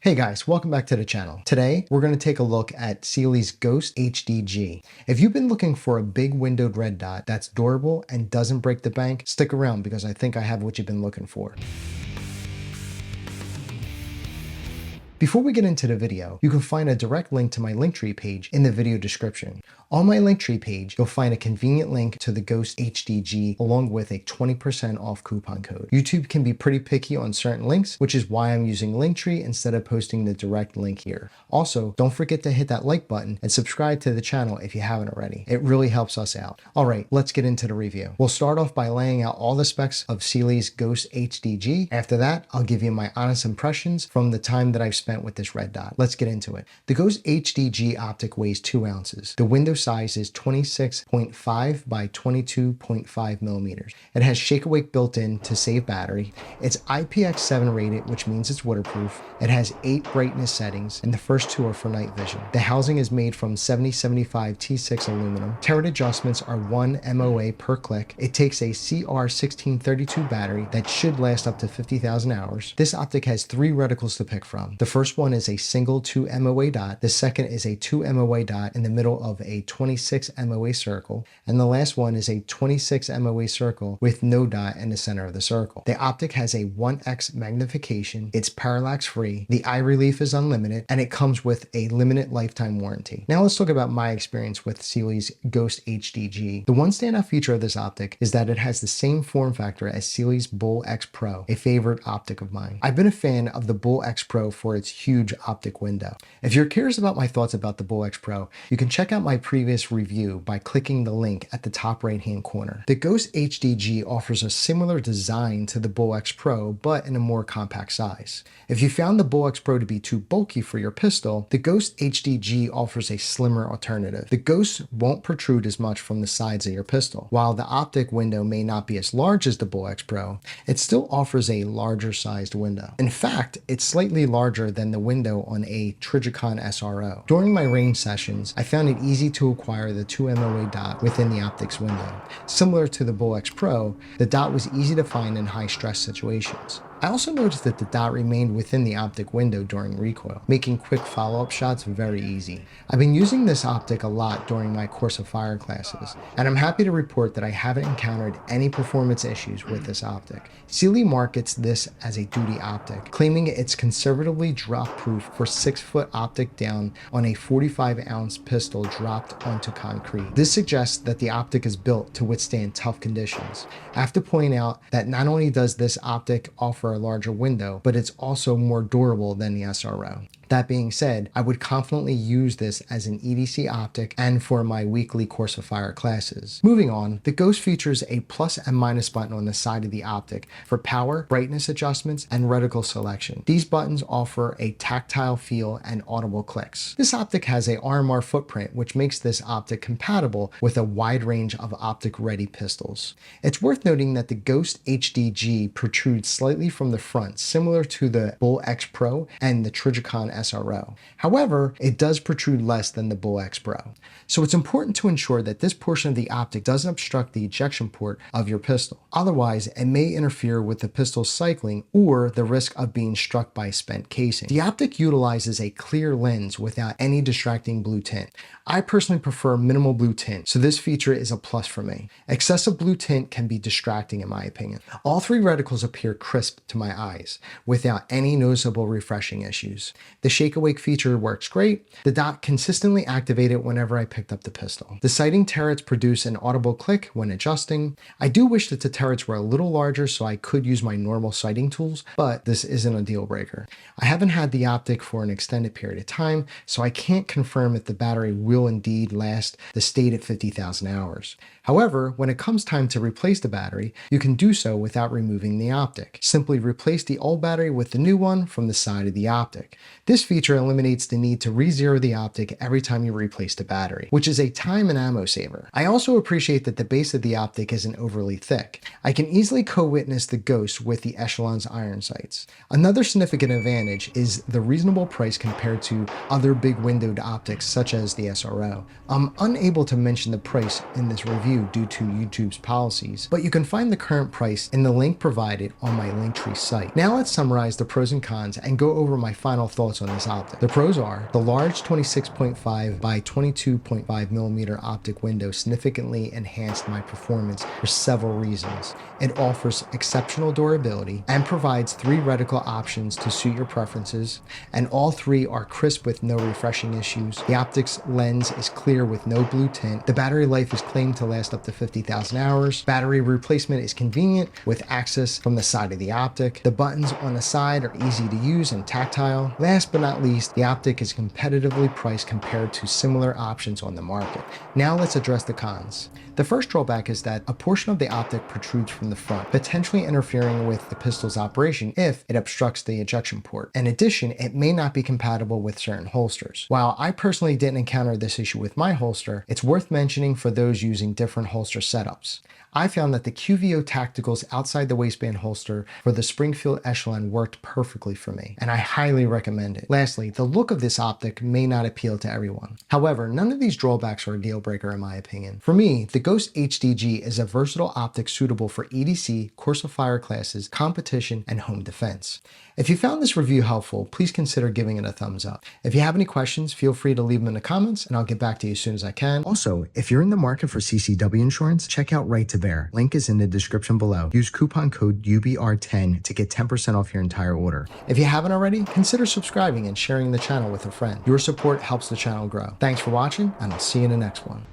Hey guys, welcome back to the channel. Today, we're going to take a look at Cyelee's Ghost HDG. If you've been looking for a big windowed red dot that's durable and doesn't break the bank, stick around because I think I have what you've been looking for. Before we get into the video, you can find a direct link to my Linktree page in the video description. On my Linktree page, you'll find a convenient link to the Ghost HDG along with a 20% off coupon code. YouTube can be pretty picky on certain links, which is why I'm using Linktree instead of posting the direct link here. Also, don't forget to hit that like button and subscribe to the channel if you haven't already. It really helps us out. All right, let's get into the review. We'll start off by laying out all the specs of Cyelee's Ghost HDG. After that, I'll give you my honest impressions from the time that I've spent with this red dot. Let's get into it. The Ghost HDG optic weighs 2 ounces. The window size is 26.5 by 22.5 millimeters. It has shake awake built in to save battery. It's IPX7 rated, which means it's waterproof. It has 8 brightness settings, and the first 2 are for night vision. The housing is made from 7075 T6 aluminum. Turret adjustments are 1 MOA per click. It takes a CR1632 battery that should last up to 50,000 hours. This optic has 3 reticles to pick from. The first one is a single 2 MOA dot. The second is a 2 MOA dot in the middle of a 26 MOA circle. And the last one is a 26 MOA circle with no dot in the center of the circle. The optic has a 1x magnification. It's parallax free. The eye relief is unlimited, and it comes with a limited lifetime warranty. Now let's talk about my experience with Cyelee's Ghost HDG. The one standout feature of this optic is that it has the same form factor as Cyelee's Bull X Pro, a favorite optic of mine. I've been a fan of the Bull X Pro for its huge optic window. If you're curious about my thoughts about the Bull X Pro, you can check out my previous review by clicking the link at the top right hand corner. The Ghost HDG offers a similar design to the Bull X Pro, but in a more compact size. If you found the Bull X Pro to be too bulky for your pistol, the Ghost HDG offers a slimmer alternative. The Ghost won't protrude as much from the sides of your pistol. While the optic window may not be as large as the Bull X Pro, it still offers a larger sized window. In fact, it's slightly larger than the window on a Trijicon SRO. During my range sessions, I found it easy to acquire the 2 MOA dot within the optic's window. Similar to the Bull X Pro, the dot was easy to find in high stress situations. I also noticed that the dot remained within the optic window during recoil, making quick follow-up shots very easy. I've been using this optic a lot during my course of fire classes, and I'm happy to report that I haven't encountered any performance issues with this optic. Cyelee markets this as a duty optic, claiming it's conservatively drop-proof for 6-foot optic down on a 45-ounce pistol dropped onto concrete. This suggests that the optic is built to withstand tough conditions. I have to point out that not only does this optic offer a larger window, but it's also more durable than the SRO. That being said, I would confidently use this as an EDC optic and for my weekly course of fire classes. Moving on, the Ghost features a plus and minus button on the side of the optic for power, brightness adjustments, and reticle selection. These buttons offer a tactile feel and audible clicks. This optic has a RMR footprint, which makes this optic compatible with a wide range of optic-ready pistols. It's worth noting that the Ghost HDG protrudes slightly from the front, similar to the Bull X Pro and the Trijicon SRO. However, it does protrude less than the Bull X Pro. So it's important to ensure that this portion of the optic doesn't obstruct the ejection port of your pistol. Otherwise, it may interfere with the pistol's cycling or the risk of being struck by spent casing. The optic utilizes a clear lens without any distracting blue tint. I personally prefer minimal blue tint, so this feature is a plus for me. Excessive blue tint can be distracting in my opinion. All 3 reticles appear crisp to my eyes without any noticeable refreshing issues. The shake awake feature works great. The dot consistently activated whenever I picked up the pistol. The sighting turrets produce an audible click when adjusting. I do wish that the turrets were a little larger so I could use my normal sighting tools, but this isn't a deal breaker. I haven't had the optic for an extended period of time, so I can't confirm if the battery will indeed last the stated 50,000 hours. However, when it comes time to replace the battery, you can do so without removing the optic. Simply replace the old battery with the new one from the side of the optic. This This feature eliminates the need to re-zero the optic every time you replace the battery, which is a time and ammo saver. I also appreciate that the base of the optic isn't overly thick. I can easily co-witness the Ghost with the Echelon's iron sights. Another significant advantage is the reasonable price compared to other big windowed optics such as the SRO. I'm unable to mention the price in this review due to YouTube's policies, but you can find the current price in the link provided on my Linktree site. Now let's summarize the pros and cons and go over my final thoughts on this optic. The pros are the large 26.5 by 22.5 millimeter optic window significantly enhanced my performance for several reasons. It offers exceptional durability and provides 3 reticle options to suit your preferences, and all 3 are crisp with no refreshing issues. The optic's lens is clear with no blue tint. The battery life is claimed to last up to 50,000 hours. Battery replacement is convenient with access from the side of the optic. The buttons on the side are easy to use and tactile. Last but not least, the optic is competitively priced compared to similar options on the market. Now let's address the cons. The first drawback is that a portion of the optic protrudes from the front, potentially interfering with the pistol's operation if it obstructs the ejection port. In addition, it may not be compatible with certain holsters. While I personally didn't encounter this issue with my holster, it's worth mentioning for those using different holster setups. I found that the QVO Tacticals outside the waistband holster for the Springfield Echelon worked perfectly for me, and I highly recommend it. Lastly, the look of this optic may not appeal to everyone. However, none of these drawbacks are a deal breaker in my opinion. For me, the Ghost HDG is a versatile optic suitable for EDC, course of fire classes, competition, and home defense. If you found this review helpful, please consider giving it a thumbs up. If you have any questions, feel free to leave them in the comments and I'll get back to you as soon as I can. Also, if you're in the market for CCW insurance, check out Right to Bear. Link is in the description below. Use coupon code UBR10 to get 10% off your entire order. If you haven't already, consider subscribing and sharing the channel with a friend. Your support helps the channel grow. Thanks for watching, and I'll see you in the next one.